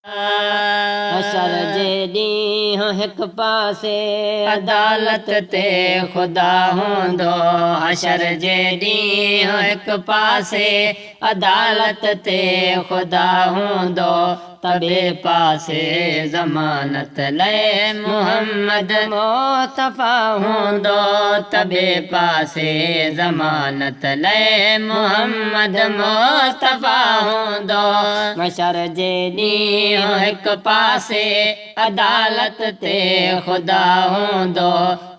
हशर जे ॾींहुं हिकु पासे अदालत ते ख़ुदा हूंदो। हशर जे ॾींहुं हिकु पासे अदालत ते ख़ुदा हूंदो। तॿे पासे ज़मानत लाइ मुहम्मद मुस्तफ़ा हूंदो। तॿे पासे ज़मानत लाइ मुहम्मद मुस्तफ़ा हूंदो। हशर जे ॾींहुं हिकु पासे अदालत ते ख़ुदा हूंदो।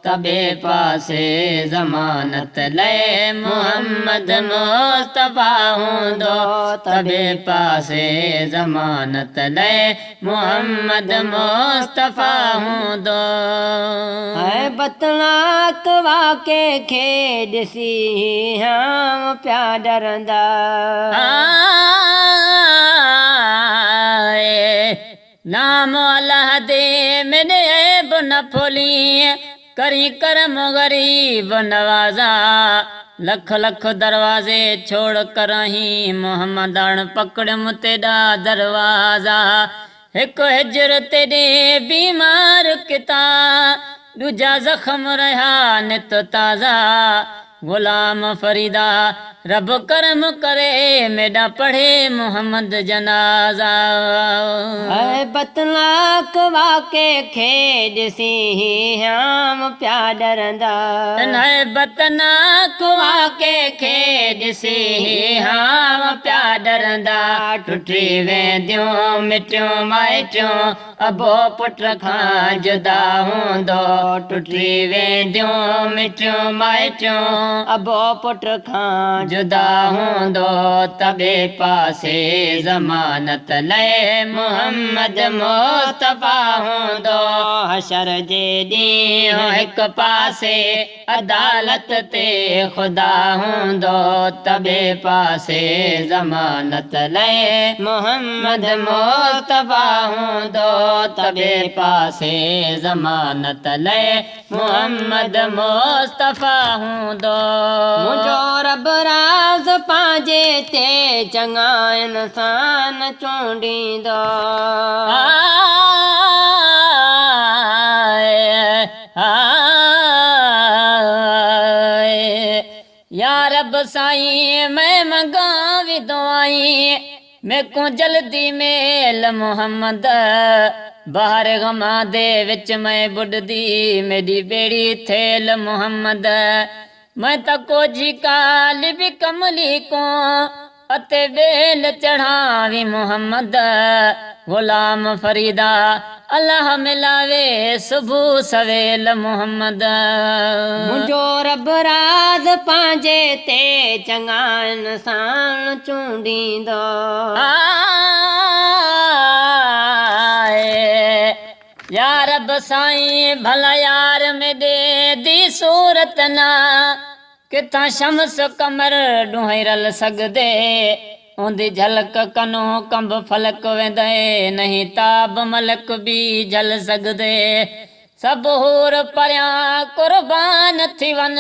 तॿे पासे ज़मानत लाइ मुहम्मद मुस्तफ़ा हूंदो। तॿे पासे ज़मानत लाइ मुहम्मद मुस्तफ़ा हूंदो। ऐं बतलाक वाके खे ॾिसी हम पिया डरंदा। नाम अल्लाह दे मेरे ऐब न फोली करी करम गरीब नवाजा। लख लख दरवाजे छोड़ कर ही मोहम्मदण पकड़ मुतेॾा दरवाजा। हिकु हिजर तेॾे बीमार किता दूजा ज़ख़्म रहा नित ताज़ा। गुलाम फरीदा रब करम करे मेॾा पढ़े मोहम्मद जनाज़ा। बतलाक वाके खे ॾिसी हम पिया डरंदा। बतनाक वाके खे ॾिसी हम पिया डरंदा। टुटी वेंदियूं मिटियूं माइटियूं अबो पुट खां जुदा हूंदो। टुटी वेंदियूं मिटियूं माइटियूं अबो पुट खां जुदा हूंदो। तॿे पासे ज़मानत लाइ मुहम्मद मुस्तफ़ा हूंदो। हशर जे ॾींहुं हिकु पासे अदालत ते ख़ुदा हूंदो। तॿे पासे ज़मानत लाइ मुहम्मद मुस्तफ़ा हूंदो। तॿे पासे ज़मानत लाइ मुहम्मद मुस्तफ़ा हूंदो। मुंहिंजो रब राज़ पंहिंजे ते चङा इंसान चूंडींदो। या रब साईं मैं मंगावी दुआई मेको जल्दी मेल मुहम्मद। बाहर गमा दे विच मैं बुॾदी मेरी बेड़ी थेल मुहम्मद। मैं तको जी काल भी कमली को अते बेल चढ़ावी मुहम्मद। गुलाम फरीदा अल्लाह मिलावे सुबह सवेल मुहम्मद। मुंहिंजो रब राज पंहिंजे ते चङा इंसान चूंडींदो। या रब साईं भला यार में दे दी सूरत ना किथां शम्स कमर ॾूंहीं रल सघदे। उंदी झलक कनो कंब फलक वेंदे नहीं ताब मलक भी जल सघदे। सभु हूर परियां कुर्बान थी वन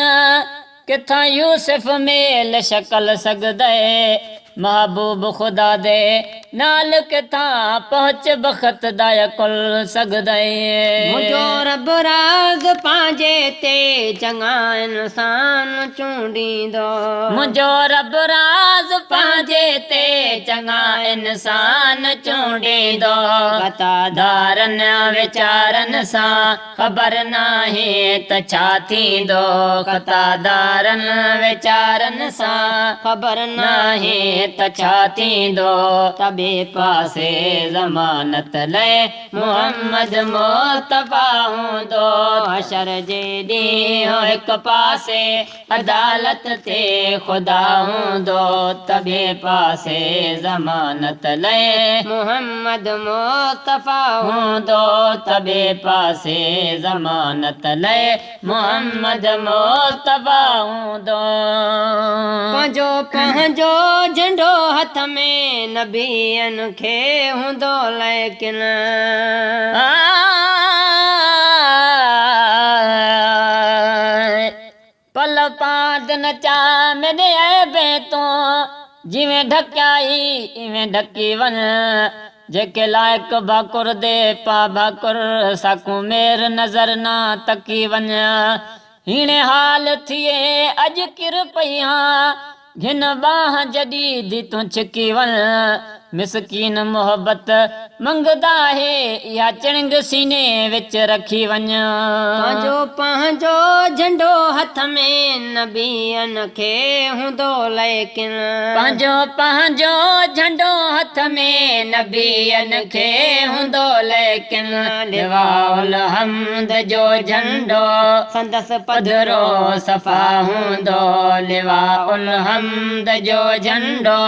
किथां यूसुफ मेल शकल सघदे। महबूब खुदा दे नाल किथां पहुच बख़त दाय कुल सघदे। मुंहिंजो रब राज पंहिंजे ते चङा इंसान चूंडींदो। मुंहिंजो रब राज पंहिंजे ते चङा इंसान चूंडींदो। ख़तादारनि वीचारनि सां ख़बर नाहे त छा थींदो। ख़तादारनि वीचारनि सां ख़बर नाहे त छा थींदो। तॿे पासे ज़मानत लाइ मुहम्मद मुस्तफ़ा हूंदो। हशर जे ॾींहुं हिकु पासे अदालत ते ख़ुदा हूंदो। तॿे पासे ज़मानत लाइ मुहम्मद मुस्तफ़ा हूंदो। तॿे पासे ज़मानत लाइ मुहम्मद मुस्तफ़ा हूंदो। पंहिंजो पंहिंजो झंडो हथ में नबियनि खे हूंदो लेकिन पल पाद नचा मेरे ऐबे तो जिवें ढकियाई इवें ढकी वन। जेके लाइक भाकुर दे पा भाकुर साकू मेर नज़र ना तकी वञ हीणे हाल थिए अॼु किर पईया घिन बाह जॾी दी तूं छिकी वञ मिसकीन मोहबत मंगदा है या चिणंग सीने विच रखी वञ पंहिंजो पंहिंजो झंडो हथ में नबीअन खे हूंदो लेकिन पंहिंजो पंहिंजो झंडो हथ में नबीअन खे हूंदो लेकिन लिवाउल हम्द जो झंडो संदसि पधरो सफ़ा हूंदो लिवाउल हम्द जो झंडो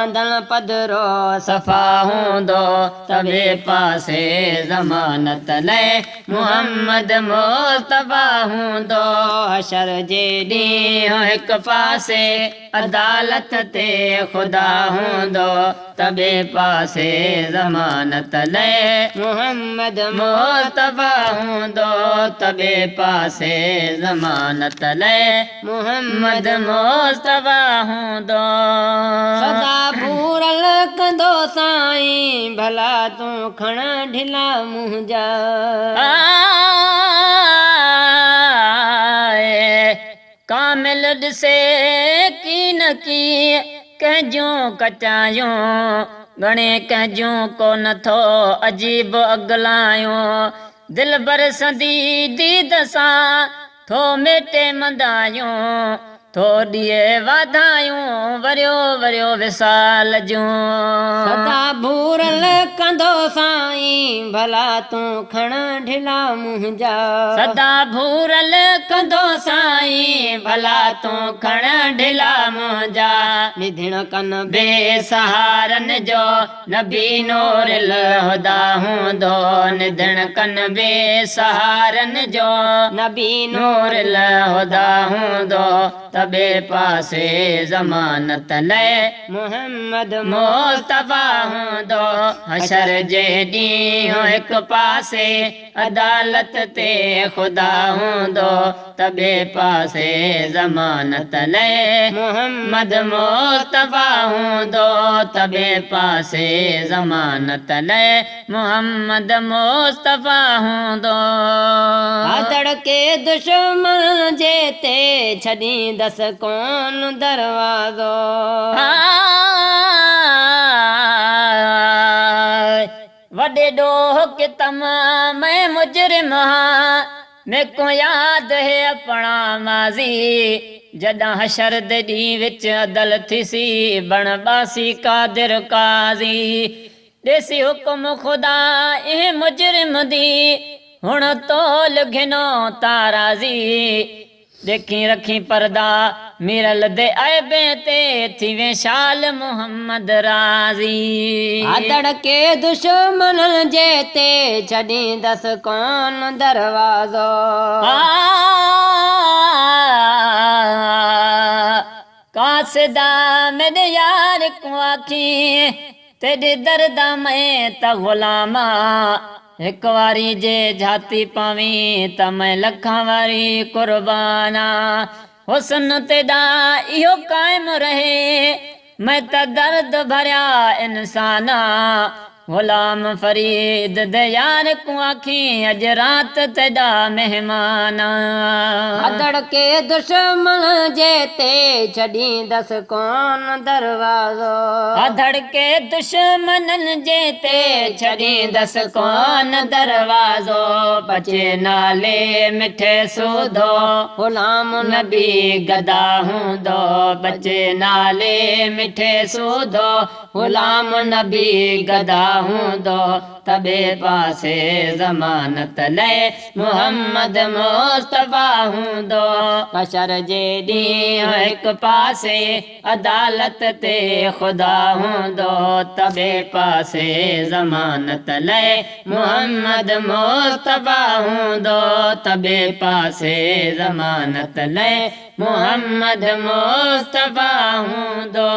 संदन पधरो सफ़ा हूंदो तबे पासे ज़मानत लाइ मुहम्मद मुस्तफ़ा हूंदो हशर जे ॾींहुं हिकु पासे अदालत ते ख़ुदा हूंदो तबे पासे ज़मानत लाइ मुहम्मद मुस्तफ़ा हूंदो तबे पासे ज़मानत लाइ मुहम्मद मुस्तफ़ा हूंदो सदा पूरल कंदो साईं भला तूं खण ढिला मुंहिंजा कामिल ॾिसे की न की कंहिंजूं कचायूं घणे कंहिंजूं को नथो अजीब अगलायूं दिल बरसंदी दीद सां थो मेटे मंदायूं थो ॾिए वाधायूं वरियो वरियो विसाल जूं सदा भूरल कंदो साईं भला तूं खण ढिला मुंहिंजा सदा भूरल कंदो साईं भला तूं खण ढिला मुंहिंजा निधिण कन बेसहारन जो नबी नूरिल हुदा हूंदो निधिण कन बेसहारन जो नबी नूरिल हुदा हूंदो तबे पासे ज़मानत लाइ मुहम्मद मुस्तफ़ा हूंदो हशर जे ॾींहुं हिकु पासे अदालत ते ख़ुदा हूंदो तबे पासे ज़मानत लाइ मुहम्मद मुस्तफ़ा हूंदो तबे पासे ज़मानत लाइ मुहम्मद मुस्तफ़ा हूंदो आदड़ के दुश्मन जे ते छॾींदसि कोन दरवाज़ो वॾे ॾोह के तमाम मुजरिम मेको याद है अपना माज़ी जॾां हशर दे ॾींहुं विच अदल थिसी बण बासी कादिर काज़ी ॾेसी हुकुम ख़ुदा इहे मुजरिम दी हुण तोल घिनो ताराज़ी देखी रखी पर्दा मिरल दे ऐबे ते थी वे शाल मुहम्मद राज़ी आदड़ के दुश्मन जे ते छॾींदसि कोन दरवाज़ो कासिदा मेरे यार को आखी तेरे दर्दा में त ग़ुलामा हिकु वारी जे झाती पावी त मैं लखां वारी कुर्बाना हुस्न तेॾा इहो क़ाइमु रहे मैं त दर्द भरिया इंसाना ग़ुलाम फरीद दे यार को आखी अॼु राति तेॾा महिमान आदड़ के दुश्मन जे ते छॾींदसि कोन दरवाज़ो आदड़ के दुश्मननि जे ते छॾींदसि कोन दरवाज़ो बचे नाले मिठे सूदो ग़ुलाम नबी गदा हूंदो बचे नाले मिठे सूदो ग़ुलाम नबी गदा हूंदो तबे पासे ज़मानत लाइ मुहम्मद मुस्तफ़ा हूंदो हशर जे ॾींहुं हिकु पासे अदालत ते ख़ुदा हूंदो तबे पासे ज़मानत लाइ मुहम्मद मुस्तफ़ा हूंदो तबे पासे ज़मानत लाइ मुहम्मद मुस्तफ़ा हूंदो